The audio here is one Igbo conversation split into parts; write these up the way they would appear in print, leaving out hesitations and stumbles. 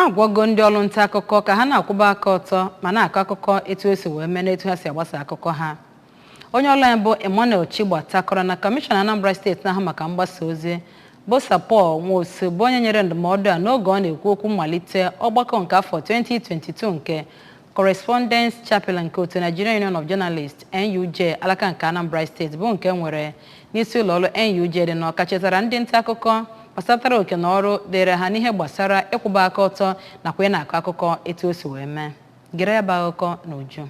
agwago ndị ọrụ nta akụkọ ka ha na-akwụba aka ọtọ ma na-akọ akụkọ etu o si wee mee na etu ha si agbasa akụkọ ha. Onye ọrụ anyị bụ Emmanuel takọrọ na Komishona Anambra steeti na-ahụ maka mgbasa ozi bụ Paul Nwosu bụ onye nyere ndụmọdụ a n'oge ọ na-ekwu okwu mmalite ọgbakọ nke afọ 2022 nke Correspondence Chapel nke otu Nigerian Union of Journalists NUJ alaka nke Anambra steeti bụ nke nwere n'isi ụlọ ọrụ NUJ dị n'Awka chetara ndị nta akụkọ gbasatara oke na ọrụ dịrị ha n'ihe gbasara ịkwụba aka ọtọ nakwa ị na-akọ akụkọ etu o si wee mee. Gere ya bụ akụkọ n'uju.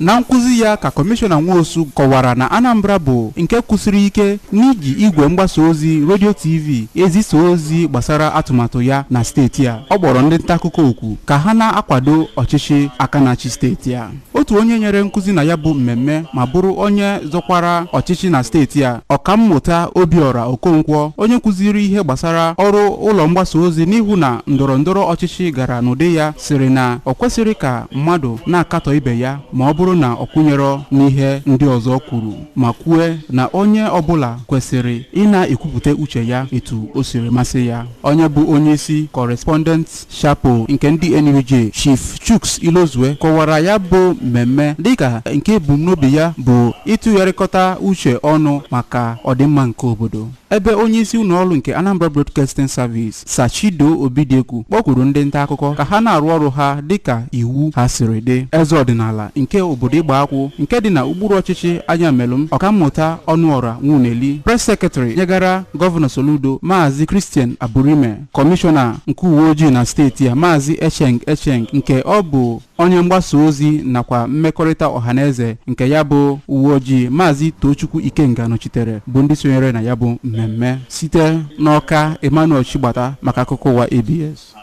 Na nkuzi ya ka Komishona Nwosu kọwara na Anambra bụ nke kwụsịrị ike n'iji igwe mgbasa ozi radio TV ezisa ozi gbasara atụmatụ ya na steeti a. Ọ kpọrọ ndị nta akụkọ okwu ka ha na-akwado ọchịchị aka na-achị steeti a. Otu onye nyere nkuzi na ya bụ mmemme ma bụrụ onye zọkwara ọchịchị na steeti a, Ọkammụta Obiora Okonkwo, onye kụziri ihe gbasara ọrụ ụlọ mgbasa ozi n'ihu na ndọrọndọrọ ọchịchị gara n'ụdị ya, sịrị na ọ kwesịrị ka mmadụ na-akatọ ibe ya ma ọ bụrụ na ọ kwụnyere n'ihe ndị ọzọ kwuru, ma kwue na onye ọbụla kwesịrị ị na-ekwupụta uche ya etu o siri masị ya. Onye bụ onye isi Correspondent Chapel nke ndị NUJ, Chief Chuks Ilozue, kọwara ya bụ mmemme dịka nke ebumnobi ya bụ ịtụgharịkọta uche ọnụ maka ọdịmma nke obodo. Ebe onye isi ụlọọrụ nke Anambra Broadcasting Service, Sachido Obidekwu, kpọkwuru ndị nta akụkọ ka ha na-arụ ọrụ ha dịka iwu ha siri dị. Eze ọdịnala nke obodo Ịgbakwụ nke dị na ụkpụrụ ọchịchị Anyamelụm, Ọkammụta Ọnụọra Nwuneli, Press Secretary nyegara Gọvanọ Soludo Maazị Christian Aburime, Kọmishọna nke uwe ojii na steeti a Maazị Echeng nke ọ bụ onye mgbasa ozi nakwa mmekọrịta ọhaneze nke ya bụ uwe ojii Maazị Tochukwu Ikenga nọchitere bụ ndị sonyere na ya bụ mmemme. Site n'Awka, Emmanuel maka akụkọ ụwa ABS.